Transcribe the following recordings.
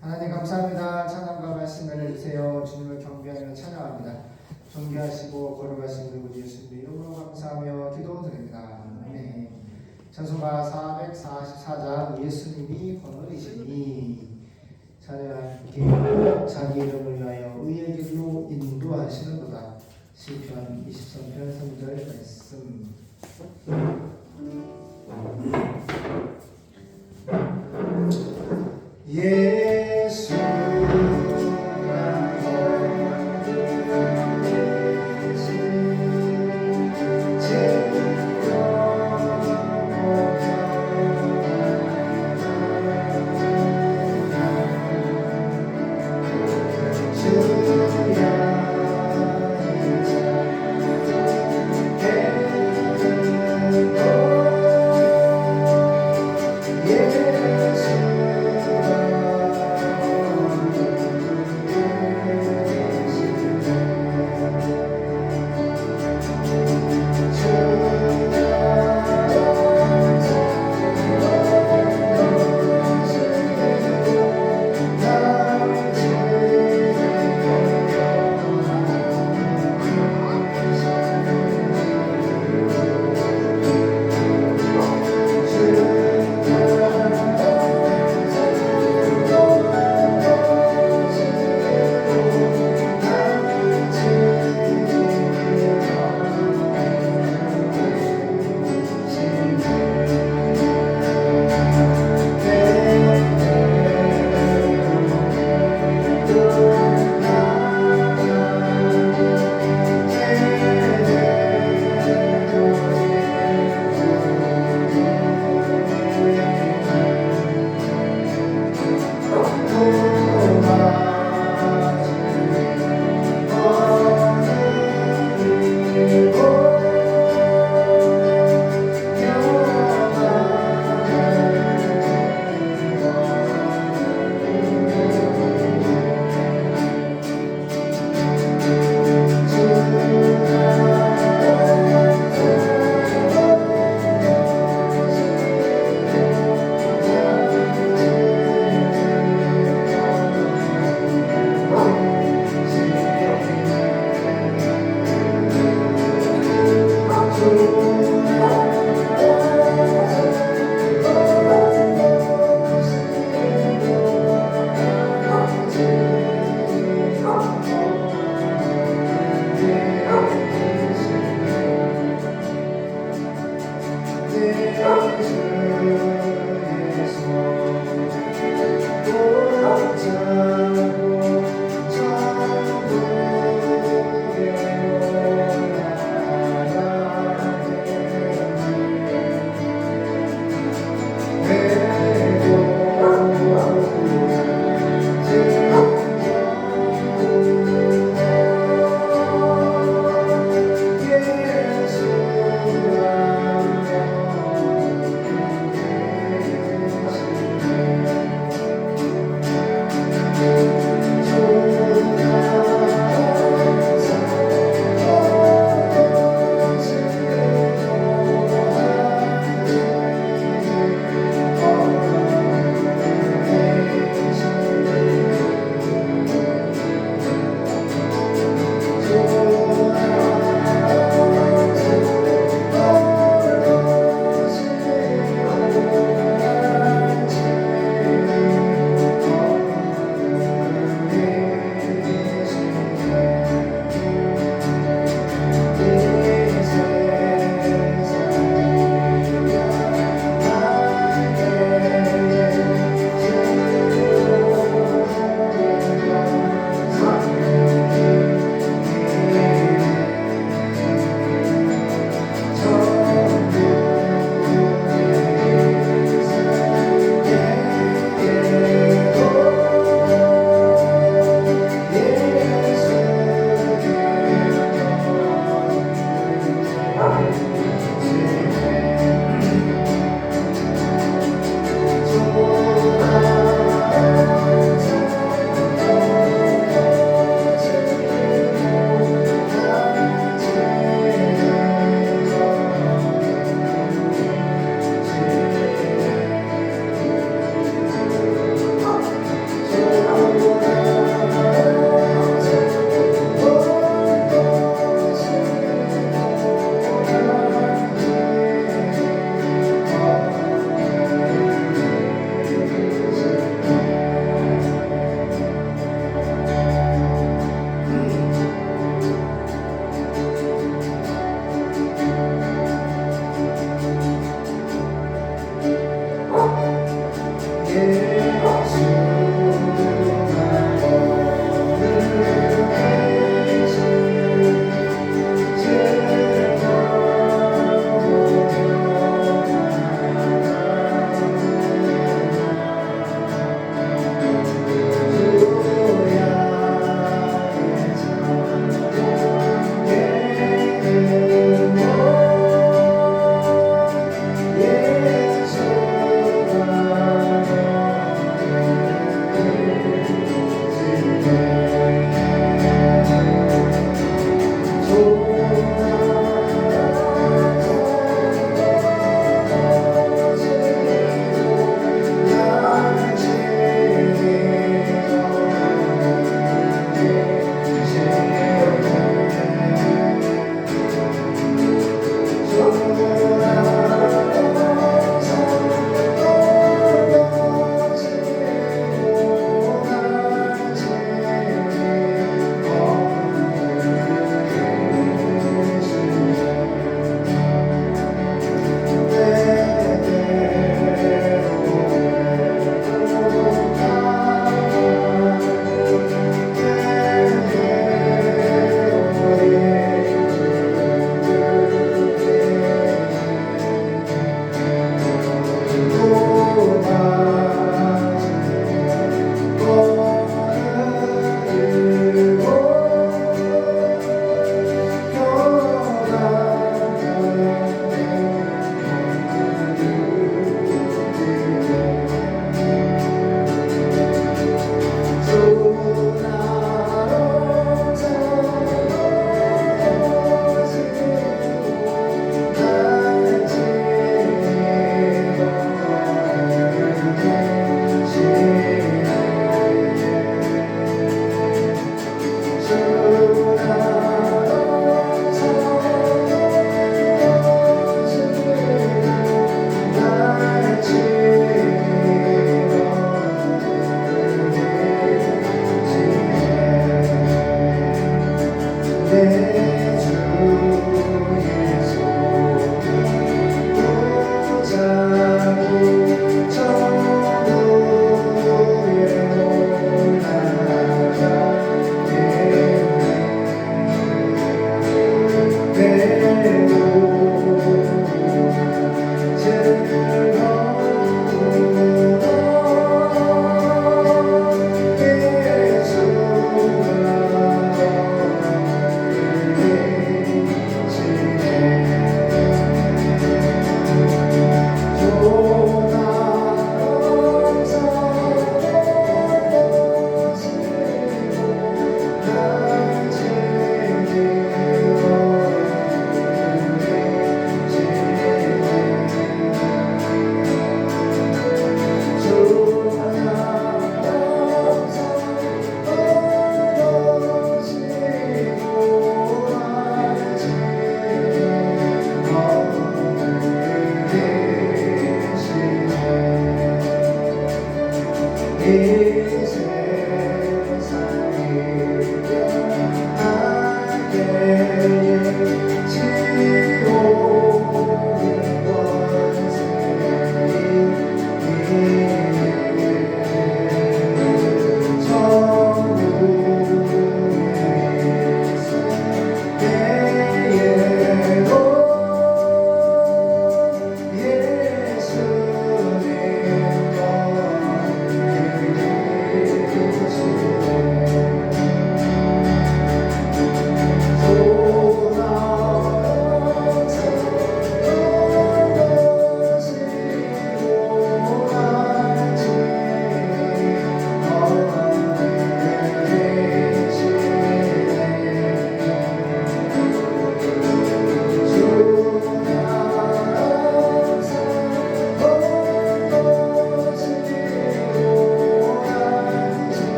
하나님 감사합니다. 찬양과 말씀 알려주세요. 주님을 경배하며 찬양합니다. 존귀하시고 거룩하신 우리 구 예수님 이름으로 감사하며 기도드립니다. 아멘. 찬송가 444장 예수님이 거느리시니 찬양하께 자기 이름을 위하여 의의 길로 인도하시는도다. 시편 23편 3절 말씀. 예수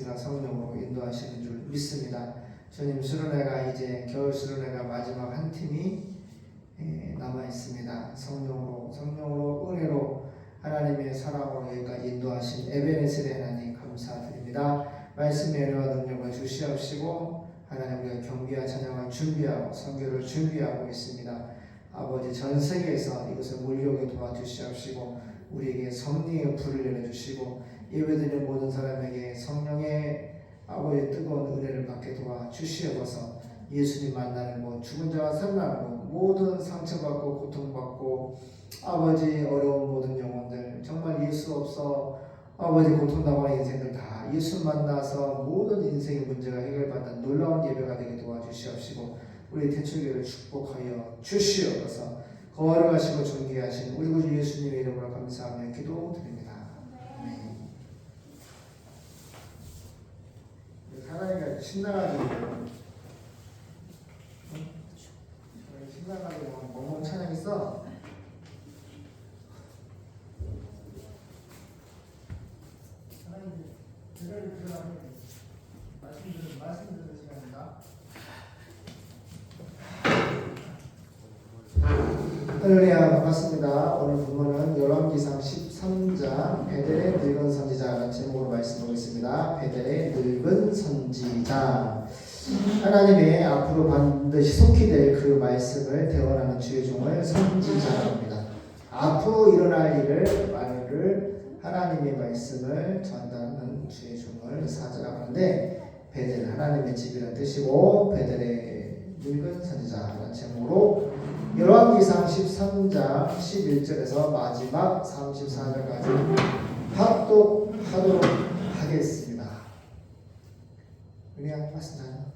그리스도나 성령으로 인도하시는 줄 믿습니다. 주님, 수련회가 이제 겨울 수련회가 마지막 한 팀이 남아 있습니다. 성령으로 은혜로 하나님의 사랑으로 여기까지 인도하신 에베네셀의 하나님 감사드립니다. 말씀의 은혜와 능력을 주시옵시고 하나님, 우리가 경비와 찬양을 준비하고 선교를 준비하고 있습니다. 아버지, 전 세계에서 이것을 몰려오게 도와주시옵시고 우리에게 성령의 불을 내려주시고 예배드리는 모든 사람에게 성령의 아버지의 뜨거운 은혜를 받게 도와주시옵소서. 예수님 만나는 곳, 죽은 자와 살아나는 곳, 모든 상처받고 고통받고 아버지 어려운 모든 영혼들, 정말 예수 없어 아버지 고통당하는 인생들 다 예수 만나서 모든 인생의 문제가 해결받는 놀라운 예배가 되게 도와주시옵시고 우리 대초교회를 축복하여 주시옵소서. 거룩하시고 존귀하신 우리 구주 예수님의 이름으로 감사하며 기도드립니다. 아멘. 사랑이가 신나가지고 멍멍 찬양 있어. 말씀 듣는 시간입니다. 할렐루야, 반갑습니다. 오늘 본문은 열왕기상 13장 베델의 늙은 선지자라는 제목으로 말씀하겠습니다. 베델의 늙은 선지자. 하나님의 앞으로 반드시 속히 될 그 말씀을 대언하는 주의 종을 선지자라고 합니다. 앞으로 일어날 말을 하나님의 말씀을 전달하는 주의 종을 사자라고 하는데, 베델 하나님의 집이라는 뜻이고 베델의 늙은 선지자라는 제목으로 열왕기상 13장 11절에서 마지막 34절까지 합독하도록 하겠습니다. 은혜가 말씀나요?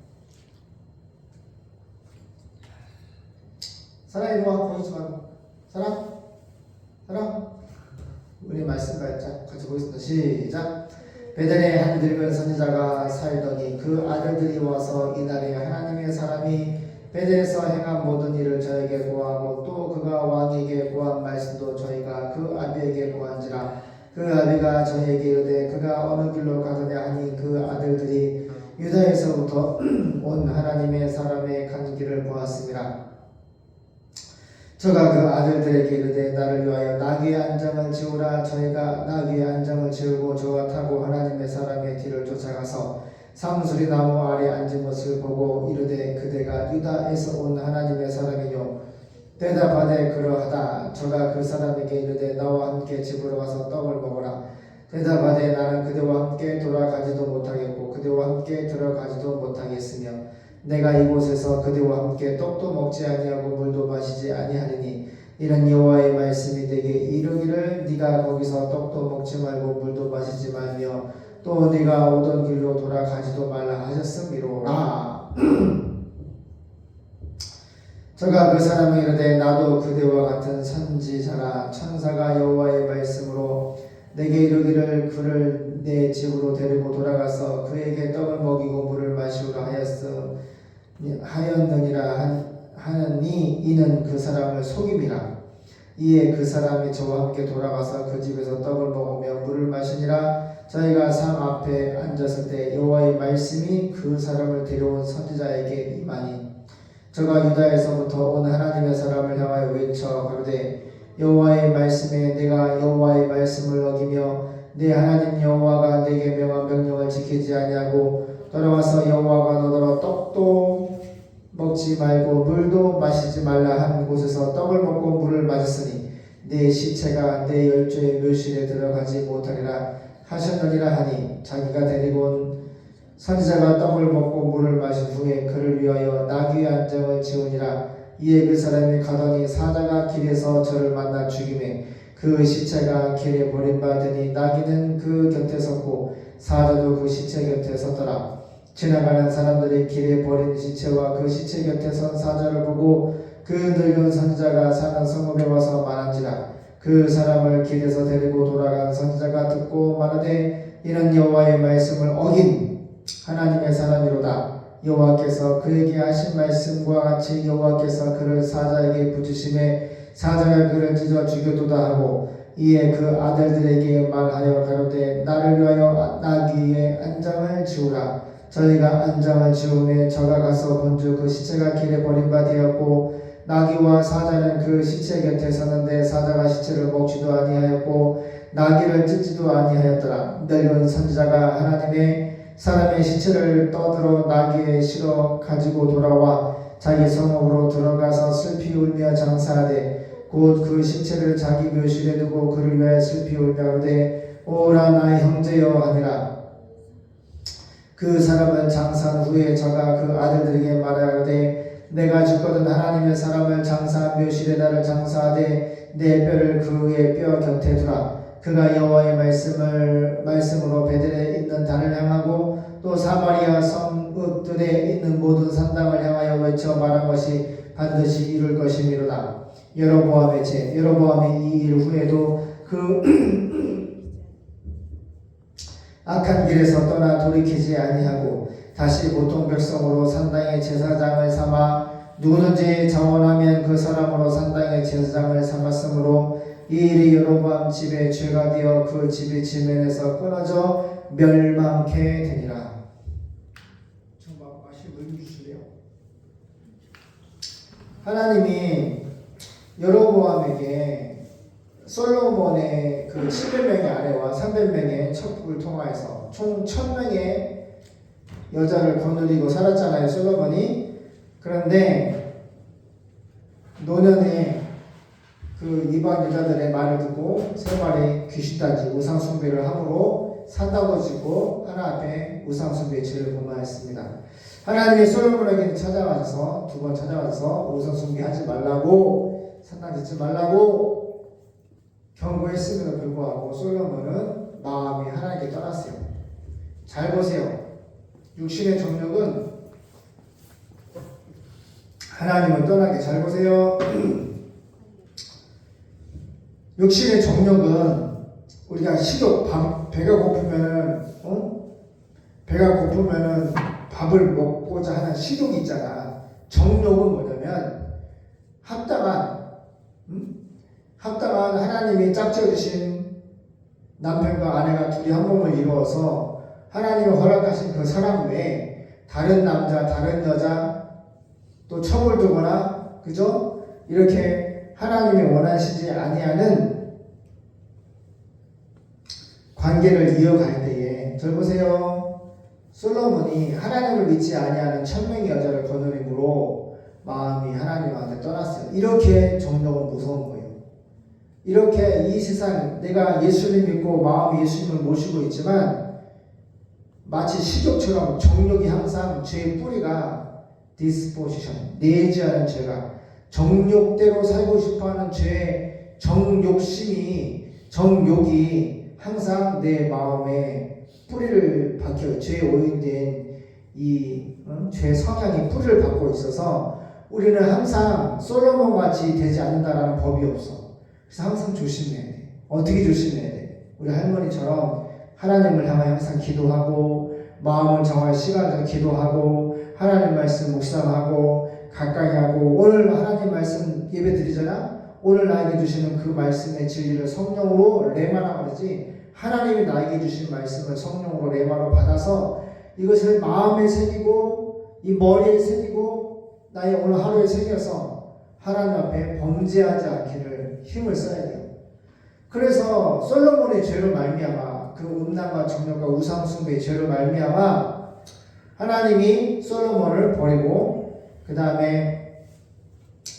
사랑이 뭐 보이지 말고 사랑 우리 말씀 같이 보겠습니다. 시작. 베델에 한 늙은 선지자가 살더니 그 아들들이 와서 이날에 하나님의 사람이 베델에서 행한 모든 일을 저에게 고하고 또 그가 왕에게 고한 말씀도 저희가 그 아비에게 고한지라. 그 아비가 저에게 이르되 그가 어느 길로 가더냐 하니 그 아들들이 유다에서부터 온 하나님의 사람의 간 길을 보았습니다. 저가 그 아들들에게 이르되 나를 위하여 나귀의 안장을 지우라. 저희가 나귀의 안장을 지우고 저와 타고 하나님의 사람의 뒤를 쫓아가서 상수리 나무 아래 앉은 것을 보고 이르되 그대가 유다에서 온 하나님의 사람이요. 대답하되 그러하다. 저가 그 사람에게 이르되 나와 함께 집으로 가서 떡을 먹으라. 대답하되 나는 그대와 함께 돌아가지도 못하겠고 그대와 함께 들어가지도 못하겠으며 내가 이곳에서 그대와 함께 떡도 먹지 아니하고 물도 마시지 아니하리니 이는 여호와의 말씀이 내게 이르기를 네가 거기서 떡도 먹지 말고 물도 마시지 말며 또 네가 오던 길로 돌아가지도 말라 하셨음이로라. 저가 그 사람이 이르되 나도 그대와 같은 선지자라. 천사가 여호와의 말씀으로 내게 이르기를 그를 내 집으로 데리고 돌아가서 그에게 떡을 먹이고 물을 마시우라 하였느니라 하니 이는 그 사람을 속임이라. 이에 그 사람이 저와 함께 돌아가서 그 집에서 떡을 먹으며 물을 마시니라. 저희가 상 앞에 앉았을 때 여호와의 말씀이 그 사람을 데려온 선지자에게 임하니 저가 유다에서부터 온 하나님의 사람을 향하여 외쳐 가로되 여호와의 말씀에 내가 여호와의 말씀을 어기며 내 하나님 여호와가 내게 명한 명령을 지키지 아니하고 돌아와서 여호와가 너더러 떡도 먹지 말고 물도 마시지 말라 한 곳에서 떡을 먹고 물을 마셨으니 내 시체가 내 열조의 묘실에 들어가지 못하리라 하셨느니라 하니 자기가 데리고 온 선지자가 떡을 먹고 물을 마신 후에 그를 위하여 나귀의 안장을 지우니라. 이에 그 사람이 가더니 사자가 길에서 저를 만나 죽이매 그 시체가 길에 버림받으니 나귀는 그 곁에 섰고 사자도 그 시체 곁에 섰더라. 지나가는 사람들이 길에 버린 시체와 그 시체 곁에 선 사자를 보고 그 늙은 선지자가 사는 성읍에 와서 말한지라. 그 사람을 길에서 데리고 돌아간 선지자가 듣고 말하되 이는 여호와의 말씀을 어긴 하나님의 사람이로다. 여호와께서 그에게 하신 말씀과 같이 여호와께서 그를 사자에게 붙이심에 사자가 그를 찢어 죽여도다 하고 이에 그 아들들에게 말하여 가로되 나를 위하여 나귀의 안장을 지우라. 저희가 안장을 지우매 저가 가서 본즉 그 시체가 길에 버림받았고 나귀와 사자는 그 시체 곁에 서는데 사자가 시체를 먹지도 아니하였고 나귀를 찢지도 아니하였더라. 늙은 선지자가 하나님의 사람의 시체를 떠들어 나귀에 실어 가지고 돌아와 자기 성읍으로 들어가서 슬피 울며 장사하되 곧 그 시체를 자기 묘실에 두고 그를 위하여 슬피 울며 가로되 오라 나의 형제여 하니라. 그 사람은 장사한 후에 저가 그 아들들에게 말하되 내가 죽거든 하나님의 사람을 장사한 묘실에 나를 장사하되 내 뼈를 그의 뼈 곁에 두라. 그가 여호와의 말씀으로 베델에 있는 단을 향하고 또 사마리아 성읍들에 있는 모든 산당을 향하여 외쳐 말한 것이 반드시 이룰 것이미로다. 여로보암이 이 일 후에도 그 악한 길에서 떠나 돌이키지 아니하고 다시 보통 백성으로 산당의 제사장을 삼아 누구든지 자원하면 그 사람으로 산당의 제사장을 삼았으므로 이 일이 여로보암 집의 죄가 되어 그 집이 지면에서 끊어져 멸망케 되니라. 정말 말씀을 주실래요? 하나님이 여로보암에게 솔로몬의 그 700명의 아내와 300명의 첩국을 통하여서 총 1000명의 여자를 거느리고 살았잖아요, 솔로몬이. 그런데 노년에 그 이방 여자들의 말을 듣고 세말이 귀신단지 우상숭배를 함으로 산당도 짓고 하나 앞에 우상숭배의 죄를 범하였습니다. 하나님이 솔로몬에게 찾아와서 두 번 찾아와서 우상숭배하지 말라고 산당 짓지 말라고 경고했음에도 불구하고 솔로몬은 마음이 하나님께 떠났어요. 잘 보세요. 육신의 정욕은 하나님을 떠나게. 잘 보세요. 육신의 정욕은 우리가 식욕, 배가 고프면은 밥을 먹고자 하는 식욕이 있잖아. 정욕은 뭐냐면 합당한 하나님이 짝지어주신 남편과 아내가 둘이 한 몸을 이루어서 하나님이 허락하신 그 사람 외에 다른 남자, 다른 여자 또 첩을 두거나 그죠? 이렇게 하나님이 원하시지 아니하는 관계를 이어갈 때에 절 보세요. 솔로몬이 하나님을 믿지 아니하는 1000명의 여자를 거느림으로 마음이 하나님한테 떠났어요. 이렇게 정욕은 무서운 거예요. 이렇게 이 세상 내가 예수님 믿고 마음이 예수님을 모시고 있지만 마치 식욕처럼 정욕이 항상 죄의 뿌리가 disposition, 내재하는 죄가 정욕대로 살고 싶어하는 죄의 정욕이 항상 내 마음에 뿌리를 박혀 죄에 오인된 이 죄 성향이 뿌리를 받고 있어서 우리는 항상 솔로몬 같이 되지 않는다라는 법이 없어. 그래서 항상 조심해야 돼. 어떻게 조심해야 돼? 우리 할머니처럼 하나님을 향하여 항상 기도하고 마음을 정할 시간을 기도하고 하나님 말씀 묵상하고 가까이 하고 오늘 하나님 말씀 예배 드리잖아. 오늘 나에게 주시는 그 말씀의 진리를 성령으로 레마라고 그러지. 하나님이 나에게 주신 말씀을 성령으로 레마로 받아서 이것을 마음에 새기고 이 머리에 새기고 나의 오늘 하루에 새겨서 하나님 앞에 범죄하지 않기를 힘을 써야 돼요. 그래서 솔로몬의 죄로 말미암아 그 음란과 정욕과 우상숭배의 죄로 말미암아 하나님이 솔로몬을 버리고 그 다음에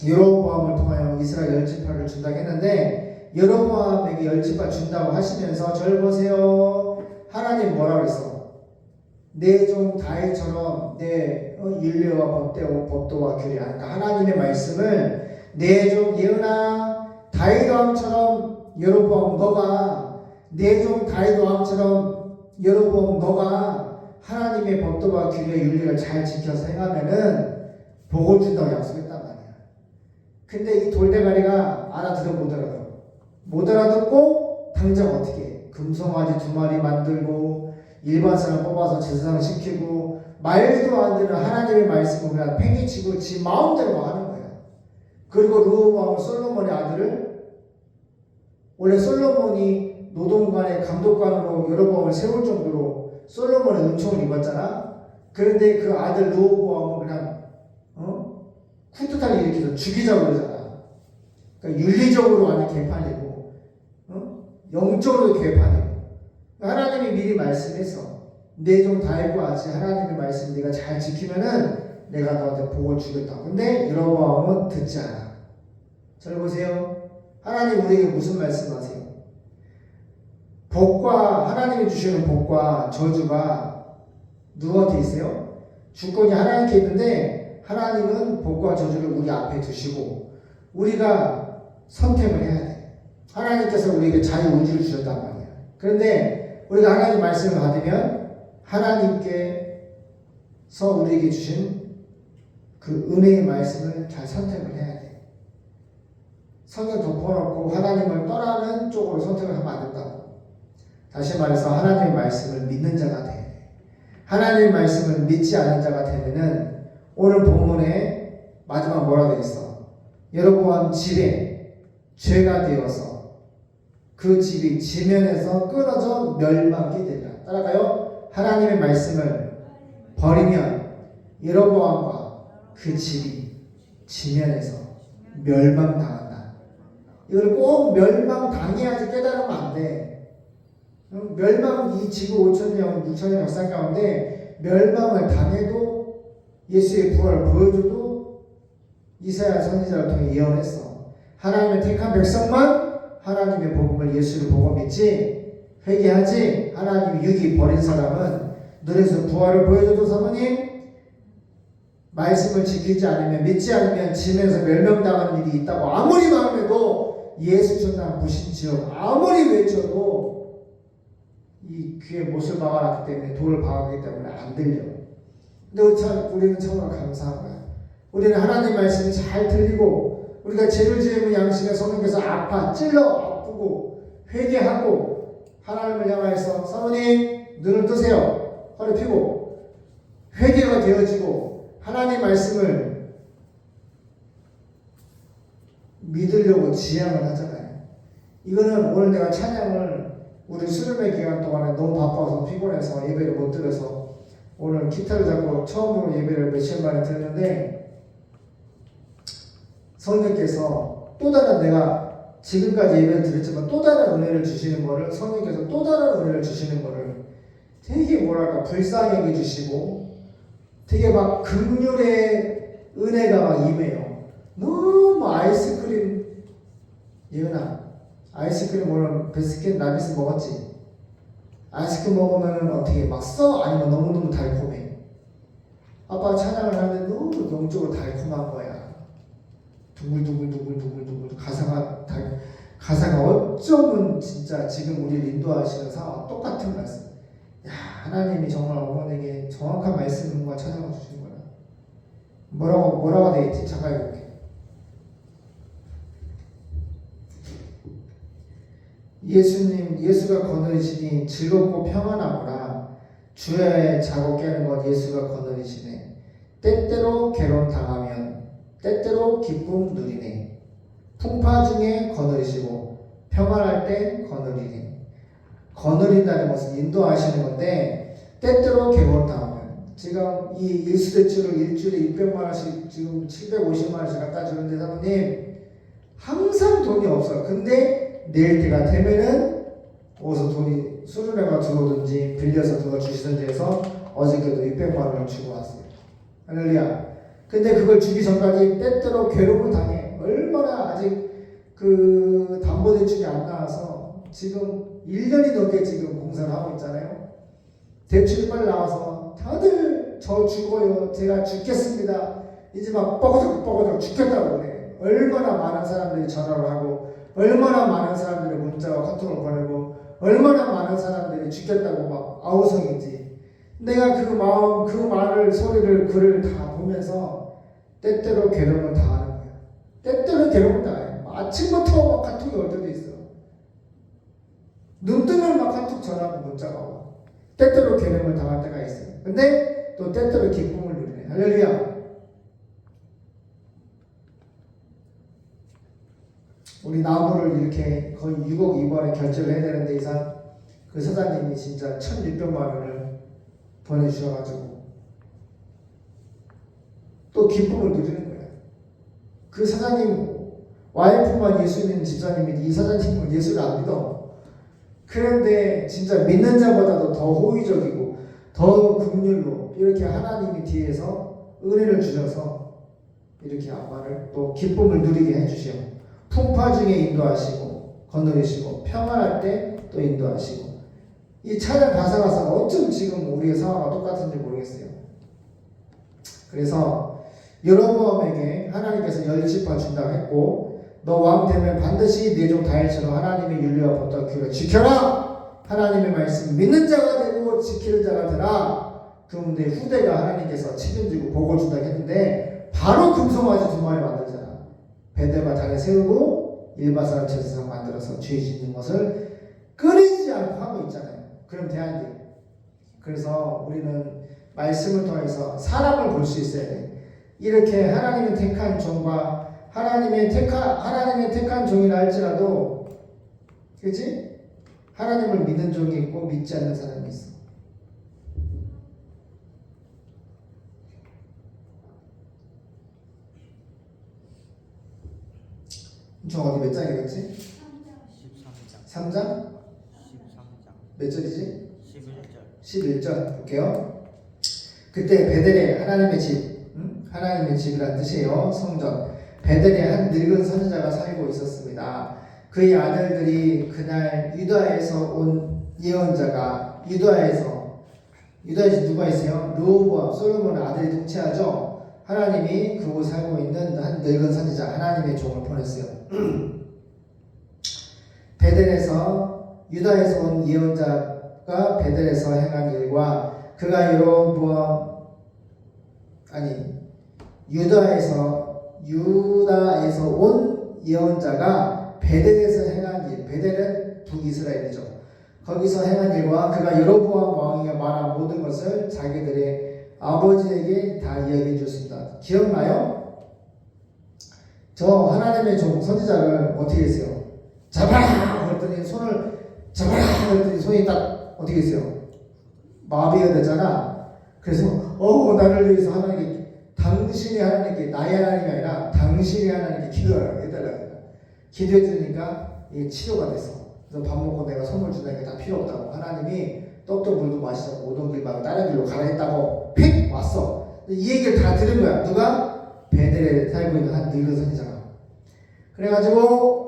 여로보암을 통하여 이스라엘 열지파를 준다고 했는데 여로보암에게 열지파 준다고 하시면서 절 보세요. 하나님 뭐라고 그랬어? 내 종 다윗처럼 내 율례와 법도와 규례. 그러니까 하나님의 말씀을 내 종 예언아 다윗 왕처럼 여로보암 너가 내 종 다윗 왕처럼 여로보암 너가 하나님의 법도와 규례 윤리를 잘 지켜서 행하면은 복을 준다고 약속했단 말이야. 근데 이 돌대가리가 알아들어 못 알아듣고 당장 어떻게 해? 금송아지 2마리 만들고 일반 사람 뽑아서 제사상 시키고 말도 안 되는 하나님의 말씀을 그냥 팽개치고 지 마음대로 하는 거야. 그리고 르호보암은 솔로몬의 아들을 원래 솔로몬이 노동관의 감독관으로 여로보암을 세울 정도로 솔로몬의 은총을 입었잖아. 그런데 그 아들 르호보암은 그냥 쿠데타를 일으켜서 죽이자고 그러잖아. 그러니까 윤리적으로 완전 개판이고 영적으로 개판이고. 하나님이 미리 말씀했어. 내 좀 달고하지. 하나님의 말씀 네가 잘 지키면은 내가 너한테 복을 주겠다. 근데 여로보암은 듣지 않아. 잘 보세요. 하나님 우리에게 무슨 말씀하세요? 복과 하나님이 주시는 복과 저주가 누구한테 있어요? 주권이 하나님께 있는데 하나님은 복과 저주를 우리 앞에 두시고 우리가 선택을 해야 돼. 하나님께서 우리에게 자유의지를 주셨단 말이야. 그런데 우리가 하나님 말씀을 받으면 하나님께서 우리에게 주신 그 은혜의 말씀을 잘 선택을 해야 돼. 성경 덮어놓고 하나님을 떠나는 쪽으로 선택을 하면 안 된다고. 다시 말해서 하나님의 말씀을 믿는 자가 돼. 하나님의 말씀을 믿지 않는 자가 되면은 오늘 본문에 마지막 뭐라고 되어 있어? 여로보암 집에 죄가 되어서 그 집이 지면에서 끊어져 멸망하게 되리라. 따라가요. 하나님의 말씀을 버리면 여로보암과 그 집이 지면에서 멸망당한다. 이걸 꼭 멸망당해야지 깨달으면 안 돼. 멸망, 이 지구 5천년, 6천년 역사 가운데 멸망을 당해도 예수의 부활을 보여줘도 이사야 선지자를 통해 예언했어. 하나님의 택한 백성만 하나님의 복음을 예수를 보고 믿지 회개하지. 하나님이 유기 버린 사람은 눈에서 부활을 보여줘도 사모님 말씀을 지키지 않으면 믿지 않으면 지면에서 멸망당하는 일이 있다고 아무리 말해도 예수 천당 무신지역 아무리 외쳐도 이 귀에 못을 박아놨기 때문에 돌을 박았기 때문에 안 들려. 근데 우리는 정말 감사한 거야. 우리는 하나님 말씀이 잘 들리고 우리가 죄를 지으면 양심에 성령께서 찔러 아프고 회개하고 하나님을 향하여서 사모님 눈을 뜨세요. 허리 펴고 회개가 되어지고 하나님의 말씀을 믿으려고 지향을 하잖아요. 이거는 오늘 내가 찬양을 우리 수련회 기간 동안에 너무 바빠서 피곤해서 예배를 못 드려서 오늘 기타를 잡고 처음으로 예배를 며칠 만에 드렸는데 성령께서 또 다른 내가 지금까지 예배를 드렸지만 또 다른 은혜를 주시는 거를 성령께서 또 다른 은혜를 주시는 거를 되게 뭐랄까 불쌍히 여겨주시고 되게 막 긍휼의 은혜가 막 임해요. 너무 아이스크림 예은아 아이스크림 오늘 비스킷 나비스 먹었지? 아이스크림 먹으면 어떻게 막 써? 아니면 너무너무 달콤해? 아빠 찬양을 하는데 너무 영적으로 달콤한 거야. 둥글둥글둥글둥글둥글 가사가 어쩌면 진짜 지금 우리를 인도하시는 상황과 똑같은 말씀. 야 하나님이 정말 어머니에게 정확한 말씀과 찬양을 주신 거야. 뭐라고 되어 있지? 잠깐 해볼게. 예수가 거느리시니 즐겁고 평안하구나. 주야에 자고 깨는 것 예수가 거느리시네. 때때로 괴로움 당하면 때때로 기쁨 누리네. 풍파 중에 거느리시고 평안할 때 거느리네. 거느린다는 것은 인도하시는 건데 때때로 괴로움 당하면 지금 이 일수대출을 일주일에 600만 원씩 지금 750만 원씩 갖다 주는데 사모님 항상 돈이 없어. 근데 내일 때가 되면은 어디서 돈이 수준회가 들어오든지 빌려서 누가 주시든지 해서 어저께도 600만 원을 주고 왔어요. 할렐루야. 근데 그걸 주기 전까지 때때로 괴로움을 당해. 얼마나 아직 그 담보대출이 안 나와서 지금 1년이 넘게 지금 공사를 하고 있잖아요. 대출이 빨리 나와서 다들 저 죽어요. 제가 죽겠습니다. 이제 막 뻐거적 죽겠다고 그래. 얼마나 많은 사람들이 전화를 하고 얼마나 많은 사람들이 문자와 카톡을 보내고 얼마나 많은 사람들이 죽겠다고 막 아우성이지. 내가 그 마음, 그 말을, 소리를, 글을 다 보면서 때때로 괴로움을 당하는 거야. 때때로 괴로움을 당해. 아침부터 막 카톡이 올 때도 있어. 눈 뜨면 막 카톡 전화하고 문자가 와. 때때로 괴로움을 당할 때가 있어요. 근데 또 때때로 기쁨을 누리네. 할렐루야. 우리 나무를 이렇게 거의 6억 2번에 결제를 해야 되는데 이상 그 사장님이 진짜 1,600만 원을 보내주셔가지고 또 기쁨을 누리는 거예요. 그 사장님 와이프만 예수 믿는 집사님이 이 사장님은 예수를 안 믿어. 그런데 진짜 믿는 자보다도 더 호의적이고 더 긍휼로 이렇게 하나님이 뒤에서 은혜를 주셔서 이렇게 아빠를 또 기쁨을 누리게 해주시오. 풍파 중에 인도하시고 거느리시고 평안할 때 또 인도하시고. 이 찬양 가사가 어쩜 지금 우리의 상황과 똑같은지 모르겠어요. 그래서 여로보암에게 하나님께서 10지파 준다고 했고 너 왕 되면 반드시 내 종 다윗처럼 하나님의 윤리와 법도와 규례를 지켜라. 하나님의 말씀 믿는 자가 되고 지키는 자가 되라. 그런데 후대가 하나님께서 책임지고 복을 준다고 했는데 바로 금송아지 2마리 만들잖아. 베델과 단에 세우고 일바사를 제사상 만들어서 죄 짓는 것을 끊이지 않고 하고 있잖아요. 그럼 돼야 돼. 그래서 우리는 말씀을 통해서 사람을 볼 수 있어야 돼. 이렇게 하나님의 택한 종과 하나님의 택한 종이라 할지라도, 그렇지? 하나님을 믿는 종이 있고 믿지 않는 사람이 있어. 저 어디 몇 장이랬지? 13장. 3장? 몇 절이지? 11절 볼게요. 그때 베델에 하나님의 집, 하나님의 집이란 뜻이에요. 성전. 베델에 한 늙은 선지자가 살고 있었습니다. 그의 아들들이 그날 유다에서 온 예언자가 유다에서 누가 있어요? 르호보암, 솔로몬의 아들이 통치하죠. 하나님이 그곳 살고 있는 한 늙은 선지자 하나님의 종을 보냈어요. 베델에서 유다에서 온 예언자가 베델에서 행한 일과 그가 유다에서 온 예언자가 베델에서 행한 일, 베델은 북이스라엘이죠. 거기서 행한 일과 그가 여로보암 왕에게 말한 모든 것을 자기들의 아버지에게 다 이야기해 줬습니다. 기억나요? 저 하나님의 종 선지자를 어떻게 했어요? 잡아라! 그랬더니 손을 잡아라! 그랬더니 손이 딱 어떻게 했어요? 마비가 됐잖아. 그래서 나를 위해서 하나님께 당신이 하나님께 나의 하나님이 아니라 당신이 하나님께 기도하라고 해달라고 기도해 주니까 이게 치료가 됐어. 그래서 밥 먹고 내가 선물 준다니까 다 필요 없다고 하나님이 떡도 물도 마시자고 오던 길 말고 다른 길로 가라했다고 픽 왔어. 이 얘기를 다 들은 거야. 누가? 베델에 살고 있는 한 늙은 선지자가. 그래가지고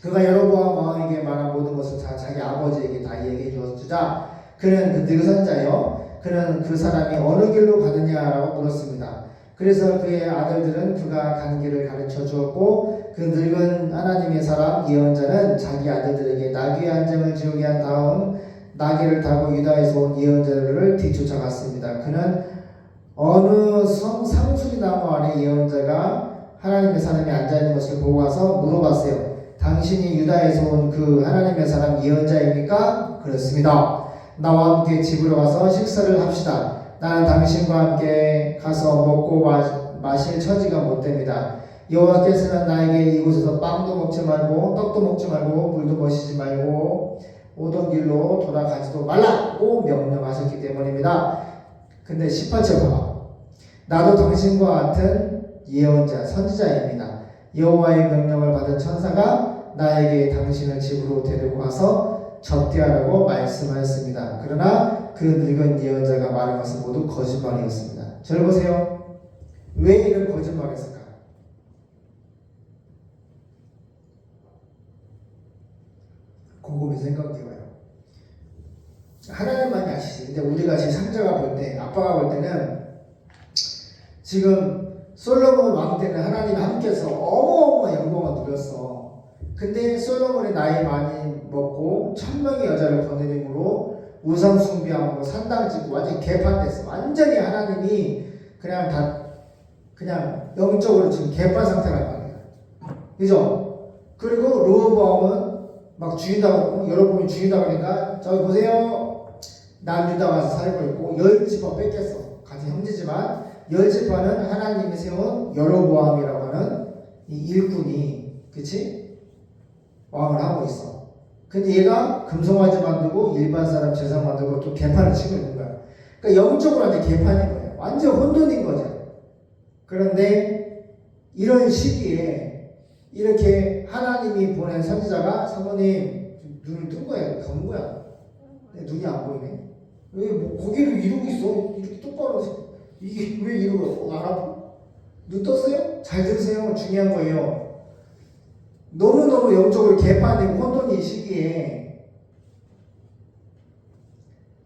그가 여로보암 왕에게 말한 모든 것을 다 자기 아버지에게 다 얘기해 주자. 그는 그 늙은 선지자요. 그는 그 사람이 어느 길로 가느냐라고 물었습니다. 그래서 그의 아들들은 그가 간 길을 가르쳐 주었고 그 늙은 하나님의 사람 예언자는 자기 아들들에게 나귀의 한정을 지우게 한 다음 나귀를 타고 유다에서 온 예언자를 뒤쫓아갔습니다. 그는 어느 상수리 나무 아래 예언자가 하나님의 사람이 앉아있는 것을 보고 와서 물어봤어요. 당신이 유다에서 온 그 하나님의 사람 예언자입니까? 그렇습니다. 나와 함께 집으로 가서 식사를 합시다. 나는 당신과 함께 가서 먹고 마실 처지가 못 됩니다. 여호와께서는 나에게 이곳에서 빵도 먹지 말고 떡도 먹지 말고 물도 마시지 말고 오던 길로 돌아가지도 말라고 명령하셨기 때문입니다. 근데 18절 봐봐. 나도 당신과 같은 예언자 선지자입니다. 여호와의 명령을 받은 천사가 나에게 당신을 집으로 데리고 가서 접대하라고 말씀하였습니다. 그러나 그 늙은 예언자가 말한 것은 모두 거짓말이었습니다. 저를 보세요. 왜 이런 거짓말을 했을까? 곰곰이 생각해봐요. 하나님만이 아시지. 근데 우리가 제 3자가 볼 때, 아빠가 볼 때는 지금 솔로몬 왕 때는 하나님이 함께해서 어마어마한 영광을 누렸어. 근데 솔로몬이 나이 많이 먹고 1000명의 여자를 거느림으로 우상 숭배하고 산당 짓고 완전히 개판됐어. 완전히 하나님이 그냥 영적으로 지금 개판 상태란 말이야. 그죠? 그리고 르호보암은 막 죽인다고, 여러분이 죽인다고 하니까 저기 보세요. 남유다 가서 살고 있고 10지파 뺏겼어. 같은 형제지만 10지파는 하나님이 세운 여로보암이라고 하는 이 일꾼이 그치? 왕을 하고 있어. 근데 얘가 금송아지 만들고 일반 사람 제사 만들고 또 개판을 치고 있는 거야. 그러니까 영적으로 완전 개판인 거예요. 완전 혼돈인 거죠. 그런데 이런 시기에 이렇게 하나님이 보낸 선지자가 사모님 눈을 뜬 거야, 감은 거야. 눈이 안 보이네. 왜 뭐 고개를 이러고 있어? 이렇게 똑바로 이게 왜 이러고 안 아파? 눈 떴어요? 잘 들으세요. 중요한 거예요. 너무너무 영적으로 개판되고 혼돈이 시기에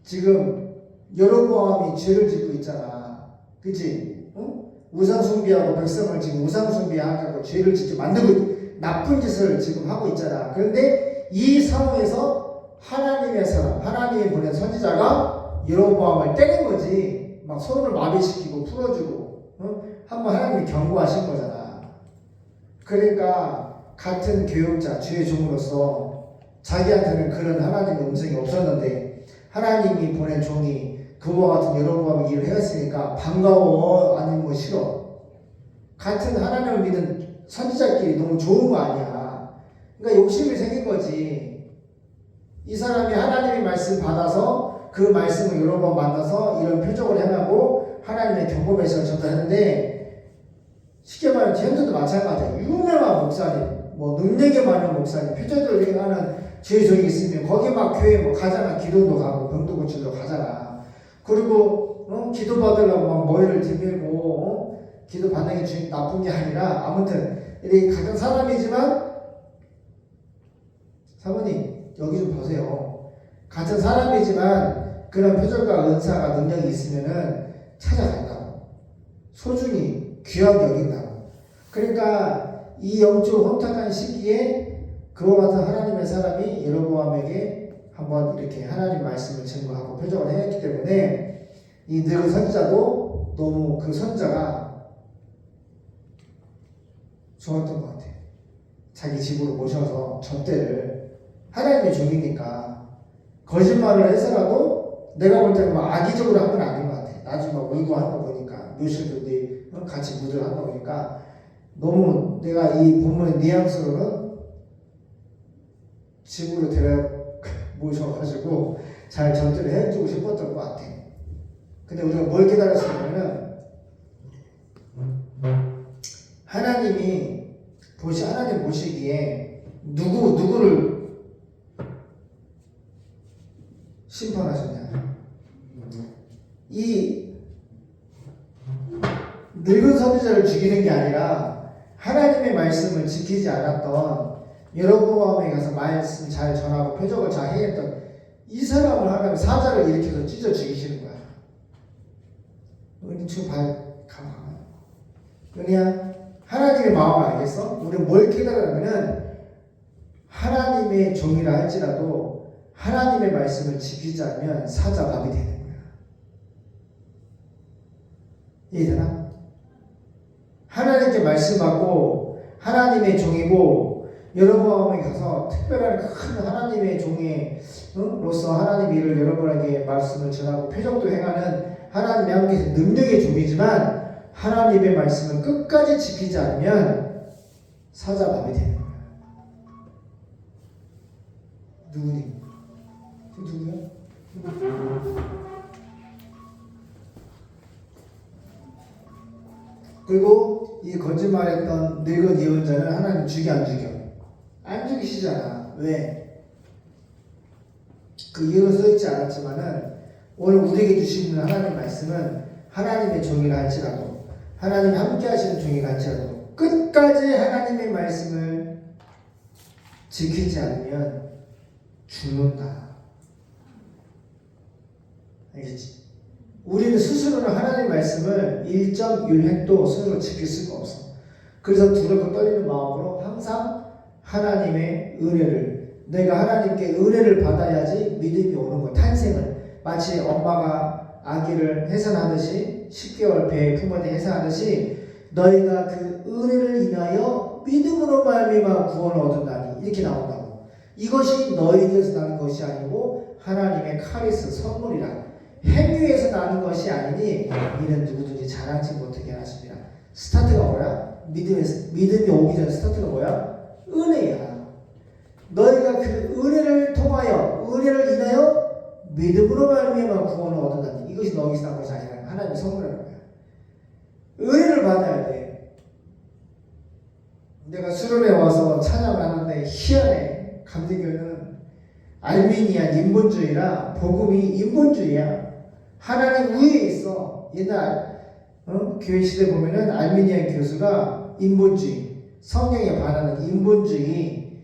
지금 여로보암이 죄를 짓고 있잖아. 그치? 응? 우상숭배하고 백성을 지금 우상숭배하고 죄를 짓게 만들고 나쁜 짓을 지금 하고 있잖아. 그런데 이 상황에서 하나님의 사람, 하나님이 보낸 선지자가 여로보암을 때린 거지. 막 손을 마비시키고 풀어주고, 응? 한번 하나님이 경고하신 거잖아. 그러니까 같은 교육자, 주의 종으로서 자기한테는 그런 하나님의 음성이 없었는데 하나님이 보낸 종이 그와 같은 여로보암의 일을 했으니까 반가워 아니면 뭐 싫어. 같은 하나님을 믿는 선지자끼리 너무 좋은 거 아니야. 그러니까 욕심이 생긴 거지. 이 사람이 하나님의 말씀 받아서 그 말씀을 여러 번 만나서 이런 표적을 행하고 하나님의 경고 메시지를 전달했는데 쉽게 말하면 현재도 마찬가지야. 유명한 목사님, 뭐 능력이 많은 목사님, 표적을 행하는 주의 종이 있으면 거기 막 교회 뭐 가잖아. 기도도 가고 병도 고치러 가잖아. 그리고 기도 받으려고 막 머리를 들밀고 기도 받는 게 나쁜 게 아니라 아무튼 이 같은 사람이지만 사모님 여기 좀 보세요. 같은 사람이지만 그런 표적과 은사가 능력이 있으면은 찾아간다고. 소중히 귀하게 여긴다고. 그러니까 이 영적 혼탁한 시기에 그와 같은 하나님의 사람이 여로보암에게 한번 이렇게 하나님 말씀을 증거하고 표적을 해냈기 때문에 이 늙은 선지자도 너무 그 선지자가 좋았던 것 같아요. 자기 집으로 모셔서 접대를 하나님의 종이니까 거짓말을 해서라도 내가 볼 때는 막 악의적으로 한 건 아닌 것 같아. 나중에 막 울고 하는 거 보니까 묘실들이 같이 묻을 하는 거 보니까 너무 내가 이 본문의 뉘앙스로는 집으로 데려 모셔가지고 잘 전달을 해주고 싶었던 것 같아. 근데 우리가 뭘 기다렸으면은 하나님 보시기에 누구를 심판하셨냐? 이 늙은 선지자를 죽이는 게 아니라 하나님의 말씀을 지키지 않았던 여로보암에 가서 말씀 잘 전하고 표적을 잘 해냈던 이 사람을 하나님 사자를 일으켜서 찢어 죽이시는 거야. 우리 지금 가만. 그냥 하나님의 마음을 알겠어? 우리 뭘 깨달으면은 하나님의 종이라 할지라도 하나님의 말씀을 지키지 않으면 사자밥이 되는 거야. 이해되나? 하나님께 말씀하고 하나님의 종이고 여러분에게 가서 특별한 큰 하나님의 종이로서 하나님 일을 여러분에게 말씀을 전하고 표적도 행하는 하나님의 함께 능력의 종이지만 하나님의 말씀을 끝까지 지키지 않으면 사자밥이 되는 거야. 누구니? 누구야? 그리고 이 거짓말했던 늙은 예언자는 하나님 죽여 안 죽여? 안 죽이시잖아. 왜? 그 이유는 써있지 않았지만은 오늘 우리에게 주시는 하나님 말씀은 하나님의 종이라 할지라도 하나님 함께 하시는 종이라 할지라도 끝까지 하나님의 말씀을 지키지 않으면 죽는다. 알겠지? 우리는 스스로는 하나님의 말씀을 1.1획도 스스로 지킬 수가 없어. 그래서 두렵고 떨리는 마음으로 항상 하나님의 은혜를, 내가 하나님께 은혜를 받아야지 믿음이 오는 거. 탄생을 마치 엄마가 아기를 해산하듯이 10개월 배에 품어내 해산하듯이 너희가 그 은혜를 인하여 믿음으로 말미암아 구원을 얻었나니 이렇게 나온다고. 이것이 너희에게서 나는 것이 아니고 하나님의 카리스 선물이라. 행위에서 나는 것이 아니니 이는 누구든지 자랑치 못하게 하십니다. 스타트가 뭐야? 믿음이 오기 전 스타트가 뭐야? 은혜야. 너희가 그 은혜를 통하여 은혜를 인하여 믿음으로 말미암아 구원을 얻었다니 이것이 너희서 난 것이 아니라 하나님의 선물이라는 거야. 은혜를 받아야 돼. 내가 수련회 와서 찬양을 하는데 희한해. 감리교는 알미니안 인본주의라 복음이 인본주의야. 하나님 위에 있어. 옛날 교회 시대 보면은 알미니안 교수가 인본주의, 성경에 반하는 인본주의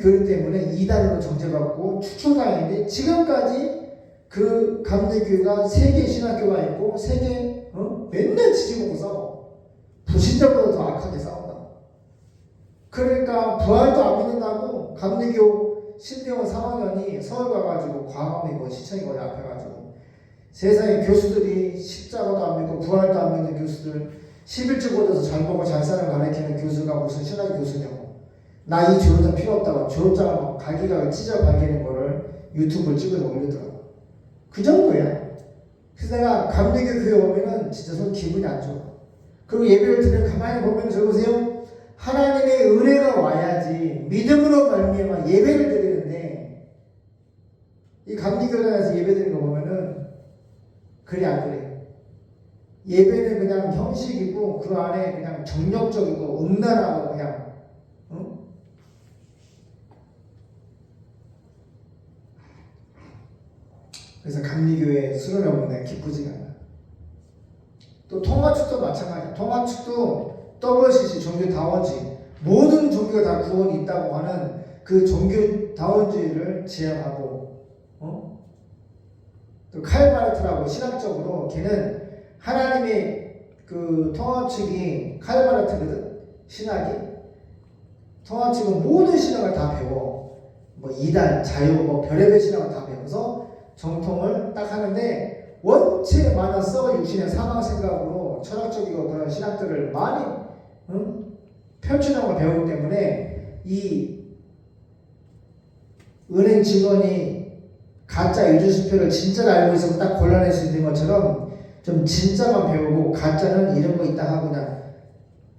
교리 때문에 이단으로 정죄받고 추천당했는데 지금까지 그 감리교회가 세계 신학교가 있고 세계 맨날 지지먹고 싸워. 불신자보다 더 악하게 싸운다. 그러니까 부활도 안 믿는다고 감리교 신대원 3학년이 서울 가가지고 광화문에 뭐 시청이 거기 앞에 가지고 세상에 교수들이 십자가도 안 믿고 부활도 안 믿는 교수들 11주 god에서 잘 보고 잘 사는 가르치는 교수가 무슨 신학 교수냐고. 나 이 졸업장 필요 없다고 졸업장을 막 갈기각을 찢어 갈기는 거를 유튜브를 찍어서 올리더라고. 그 정도야. 그래서 내가 감리교 교회 오면은 진짜 손 기분이 안 좋아. 그리고 예배를 드리면 가만히 보면 적으세요. 하나님의 은혜가 와야지 믿음으로 말미암아 예배를 드리는데 이 감리교단에서 예배 드리는 거 보면은 그래 안 그래? 예배는 그냥 형식이고 그 안에 그냥 정력적이고 음란하고 그냥 그래서 감리교회 수련회 오면 기쁘지가 않아. 또 통합축도 마찬가지야. 통합축도 WCC 종교다원주의 모든 종교가 다 구원이 있다고 하는 그 종교다원주의를 제압하고 또 칼바르트라고 신학적으로 걔는 하나님의 그 통합측이 칼바르트거든. 신학이 통합측은 모든 신학을 다 배워. 뭐 이단, 자유, 뭐 별의별 신학을 다 배워서 정통을 딱 하는데 원체 많은 썩을 육신의 사망 생각으로 철학적이고 그런 신학들을 많이 펼치는 걸 배우기 때문에 이 은행 직원이 가짜 유주수표를 진짜를 알고 있으면 딱 골라낼 수 있는 것처럼 좀 진짜만 배우고 가짜는 이런 거 있다 하고 그냥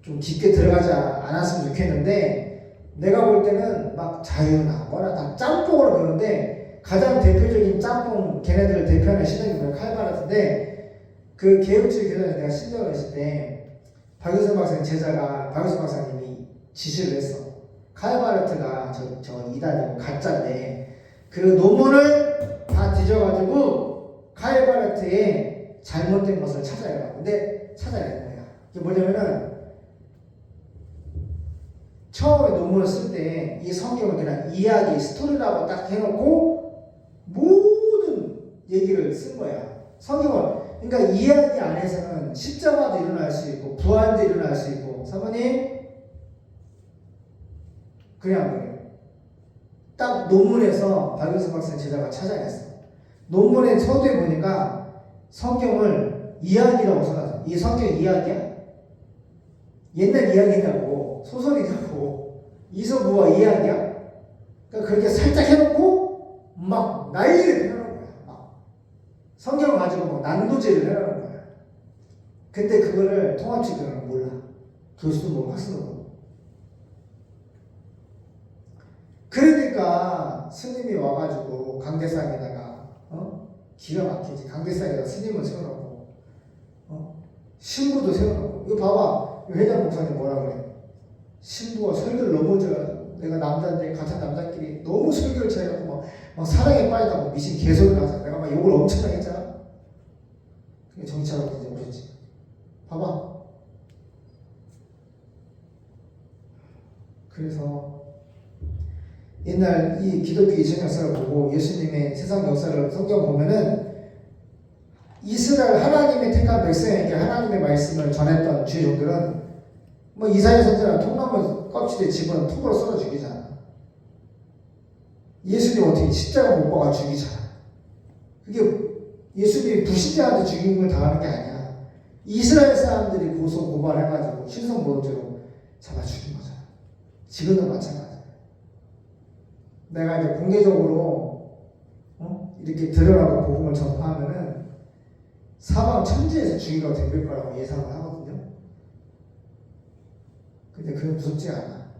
좀 깊게 들어가지 않았으면 좋겠는데 내가 볼 때는 막 자유나 뭐나 다 짬뽕으로 배우는데 가장 대표적인 짬뽕 걔네들을 대표하는 신학이 뭐냐 칼바르트인데 그 개혁주의 교단에 내가 신경을 했을 때 박유선 박사님 제자가 박유선 박사님이 지시를 했어. 칼바르트가 저 이단이고 가짜인데 그 논문을 다 뒤져가지고 칼바르트의 잘못된 것을 찾아내라. 근데 찾아내는 거야. 이게 뭐냐면은 처음에 논문을 쓸 때 이 성경을 그냥 이야기, 스토리라고 딱 해놓고 모든 얘기를 쓴 거야. 성경을. 그러니까 이야기 안에서는 십자가도 일어날 수 있고 부활도 일어날 수 있고 사모님 그냥 그래요. 딱 논문에서 박윤수 박사님 제자가 찾아냈어. 논문의 서두에 보니까 성경을 이야기라고 써놨어. 이 성경 이야기야? 옛날 이야기냐고 소설이냐고 이서부와 이야기야? 그러니까 그렇게 살짝 해놓고 막 난리를 해놓는 거야. 막 성경을 가지고 막 난도질을 해놓는 거야. 근데 그거를 통합치료는 몰라. 교수도 모르고 학생도 모르고. 그러니까 스님이 와가지고 강대상에다가 기가 막히지. 강대상에다가 스님을 세워놓고 신부도 세워놓고 이거 봐봐. 회장 목사님 뭐라 그래. 신부가 설교를 넘어져가지고 내가 남자인데 같은 남자끼리 너무 설교를 잘해갖고 막 사랑에 빠지다고 미신 개소리를 하자. 내가 막 욕을 엄청나게 했잖아. 그게 정치하고 이제 오셨지. 봐봐. 그래서 옛날 이 기독교 이전 역사를 보고 예수님의 세상 역사를 성경 보면은 이스라엘 하나님의 택한 백성에게 하나님의 말씀을 전했던 주의 종들은 뭐 이사야 선지자는 통나무 껍질에 집어넣은 톱으로 썰어 죽이잖아. 예수님 어떻게 십자가 못 박아 죽이잖아. 그게 예수님이 불신자한테 죽임을 당하는 게 아니야. 이스라엘 사람들이 고소 고발해가지고 신성 모독죄로 잡아 죽인 거잖아. 지금도 마찬가지야. 내가 이제 공개적으로 이렇게 들으라고 복음을 전파하면은 사방 천지에서 죽이라고 덤빌 거라고 예상을 하거든요. 근데 그게 무섭지 않아.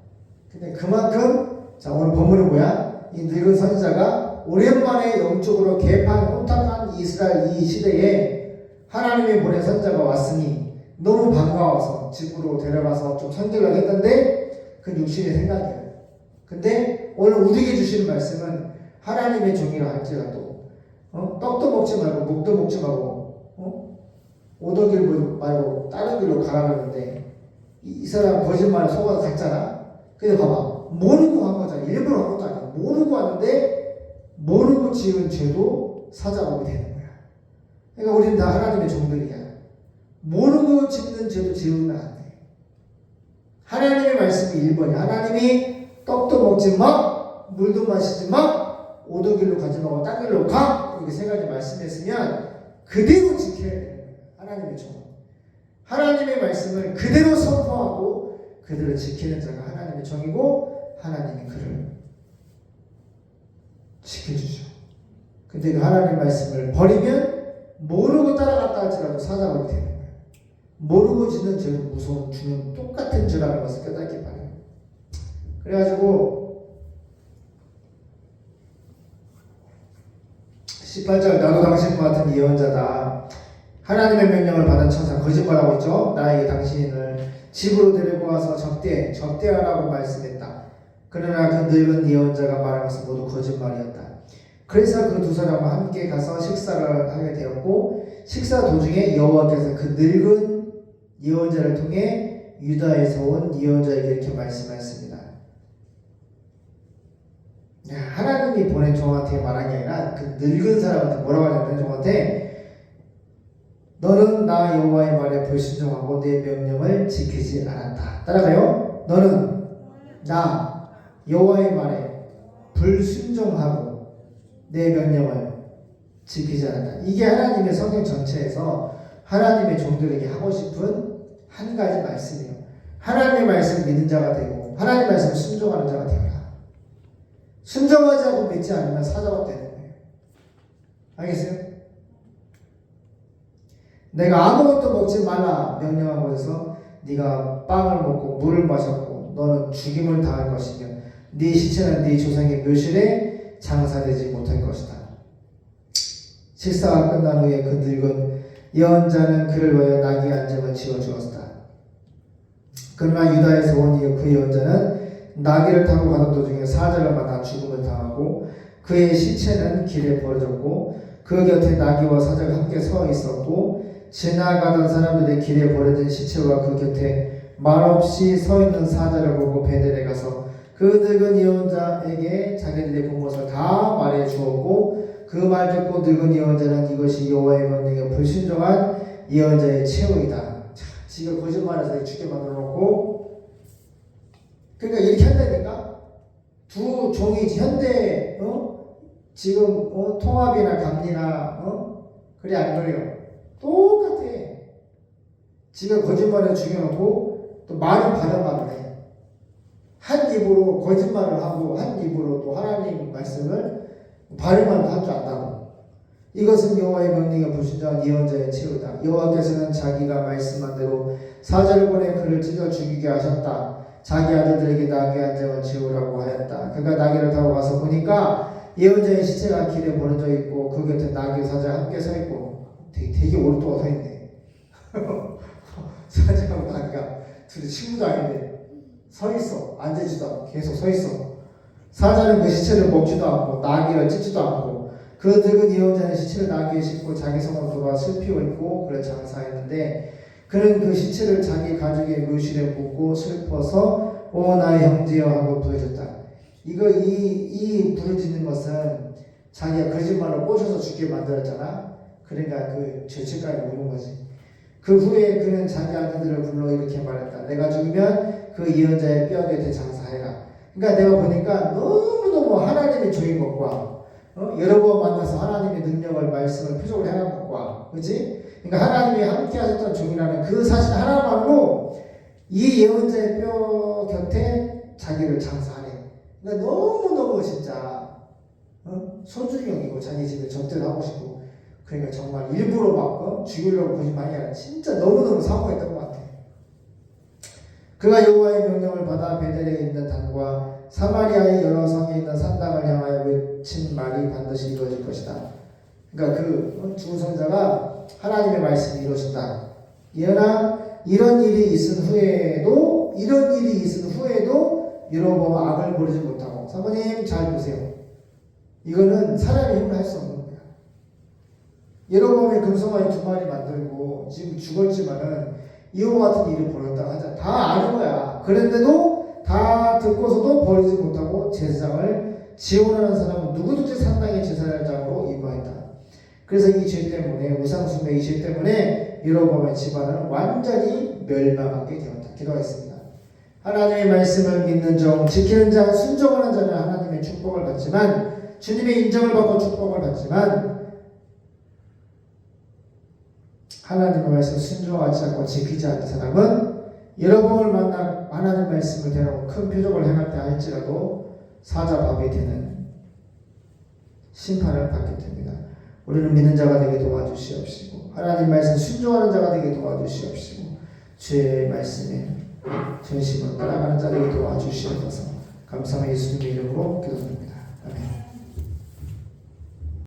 근데 그만큼 자 오늘 본문은 뭐야? 이 늙은 선지자가 오랜만에 영적으로 개판 혼탁한 이스라엘 이 시대에 하나님이 보낸 선지자가 왔으니 너무 반가워서 집으로 데려가서 좀 선교를 했는데 그 육신의 생각이에요. 근데 오늘 우리에게 주시는 말씀은 하나님의 종이라 할지라도 떡도 먹지 말고 묵도 먹지 말고 오던 길 말고 다른 길로 가라 그러는데 이 사람 거짓말에 속아서 갔잖아. 근데 봐봐 모르고 한 거잖아. 일부러 한 것도 아니야. 모르고 하는데 모르고 지은 죄도 사자가 되는 거야. 그러니까 우리는 다 하나님의 종들이야. 모르고 짓는 죄도 지으면 안 돼. 하나님의 말씀이 1번이야. 하나님이 떡도 먹지 마, 물도 마시지 마, 오던 길로 가지 말고 딴 길로 가. 이렇게 세 가지 말씀했으면 그대로 지켜야 돼. 하나님의 종. 하나님의 말씀을 그대로 선포하고 그대로 지키는 자가 하나님의 종이고 하나님이 그를 지켜주죠. 근데 그 하나님의 말씀을 버리면 모르고 따라갔다 할지라도 사자가 되는 거예요. 모르고 짓는 죄도 무서운 주는 똑같은 죄라는 것을 깨닫기 바래요. 그래가지고 18절 나도 당신과 같은 예언자다. 하나님의 명령을 받은 천사 거짓말하고 있죠. 나에게 당신을 집으로 데리고 와서 접대하라고 말씀했다. 그러나 그 늙은 예언자가 말한 것은 모두 거짓말이었다. 그래서 그 두 사람과 함께 가서 식사를 하게 되었고 식사 도중에 여호와께서 그 늙은 예언자를 통해 유다에서 온 예언자에게 이렇게 말씀하였습니다. 하나님이 보낸 종한테 말한 게 아니라 그 늙은 사람한테 뭐라고 하냐면 종한테 너는 나 여호와의 말에 불순종하고 내 명령을 지키지 않았다. 따라가요. 너는 나 여호와의 말에 불순종하고 내 명령을 지키지 않았다. 이게 하나님의 성경 전체에서 하나님의 종들에게 하고 싶은 한 가지 말씀이에요. 하나님의 말씀 믿는 자가 되고 하나님의 말씀 순종하는 자가 되어라. 순종하지 않고 믿지 않으면 사자가 되는 거예요. 알겠어요? 내가 아무것도 먹지 말라 명령한 곳에서 네가 빵을 먹고 물을 마셨고 너는 죽임을 당할 것이며 네 시체는 네 조상의 묘실에 장사되지 못할 것이다. 식사가 끝난 후에 그 늙은 예언자는 그를 위하여 나귀 안장을 지어 주었다. 그러나 유다에서 온 그 예언자는 나귀를 타고 가던 도중에 사자를 만나 죽음을 당하고 그의 시체는 길에 버려졌고 그 곁에 나귀와 사자가 함께 서 있었고 지나가던 사람들의 길에 버려진 시체와 그 곁에 말없이 서 있는 사자를 보고 베델에 가서 그 늙은 예언자에게 자기들이 본 것을 다 말해 주었고 그 말 듣고 늙은 예언자는 이것이 여호와의 명령에 불순종한 예언자의 최후이다. 지가 거짓말해서 죽게 만들어 놓고 그러니까 이렇게 한다니까 두 종이 현대 지금 통합이나 감리나 그래 안 그래요? 똑같아. 지가 거짓말을 죽여놓고 또 말은 반응만 해. 한 입으로 거짓말을 하고 한 입으로 또 하나님 말씀을 발음만 할 줄 안다고. 이것은 여호와의 명령에 불순종한 예언자의 최후다. 여호와께서는 자기가 말씀한 대로 사자를 보내 그를 찢어 죽이게 하셨다. 자기 아들들에게 나귀 안장을 지으라고 하였다. 그가 나귀를 타고 가서 보니까 예언자의 시체가 길에 버려져 있고 그 곁에 나귀 사자가 함께 서 있고 되게 오랫동안 서 있네. 사자하고 나귀가 둘이 친구도 아닌데 서 있어. 앉아지도 않고 계속 서 있어. 사자는 그 시체를 먹지도 않고 나귀를 찢지도 않고 그 늙은 예언자의 시체를 나귀에 싣고 자기 성으로 돌아와 슬피고 있고 그를 장사했는데 그는 그 시체를 자기 가족의 묘실에 묻고 슬퍼서 오 나의 형제여 하고 부르짖었다. 이 부르짖는 것은 자기가 거짓말로 꼬셔서 죽게 만들었잖아. 그러니까 그 죄책감이 오는 거지. 그 후에 그는 자기 아들들을 불러 이렇게 말했다. 내가 죽으면 그 예언자의 뼈 곁에 장사해라. 그러니까 내가 보니까 너무너무 하나님의 종인 것과 여러 번 만나서 하나님의 능력을 말씀을 표적을 해놓은 것과 그렇지? 그러니까 하나님이 함께 하셨던 종이라는 그 사실 하나만으로 이 예언자의 뼈 곁에 자기를 장사하네. 그러니까 너무너무 진짜 소중형이고 자기 집에 접대를 하고 싶고 그러니까 정말 일부러 막 죽이려고 거짓말이 아니라 진짜 너무너무 사모했던 것 같아. 그가 여호와의 명령을 받아 베델에 있는 단과 사마리아의 여러 성에 있는 산당을 향하여 외친 말이 반드시 이루어질 것이다. 그러니까 그 두 선자가 하나님의 말씀이 이루어진다. 예언아, 이런 일이 있은 후에도 여로보암 악을 버리지 못하고. 사모님 잘 보세요. 이거는 사람의 힘으로 할 수 없는 거야. 여로보암이 금송아지 2마리 만들고 지금 죽었지만은 이와 같은 일이 벌었다고 하자. 다 아는 거야. 그런데도 다 듣고서도 버리지 못하고 제사장을 지원하는 사람은 누구든지 상당히 제사장으로 임하였다. 그래서 이 죄 때문에, 우상숭배 이 죄 때문에 여로보암의 집안은 완전히 멸망하게 되었다. 기도하겠습니다. 하나님의 말씀을 믿는 종, 지키는 자, 순종하는 자는 하나님의 축복을 받지만, 주님의 인정을 받고 축복을 받지만, 하나님의 말씀 순종하지 않고 지키지 않는 사람은 여러분을 만나 하나님의 말씀을 대하고 큰 표적을 행할 때 할지라도 사자밥이 되는 심판을 받게 됩니다. 우리는 믿는 자가 되게 도와주시옵시고, 하나님 말씀 순종하는 자가 되게 도와주시옵시고, 주의 말씀에 전심으로 따라가는 자 되게 도와주시옵소서. 감사하며 예수님의 이름으로 기도드립니다. 아멘.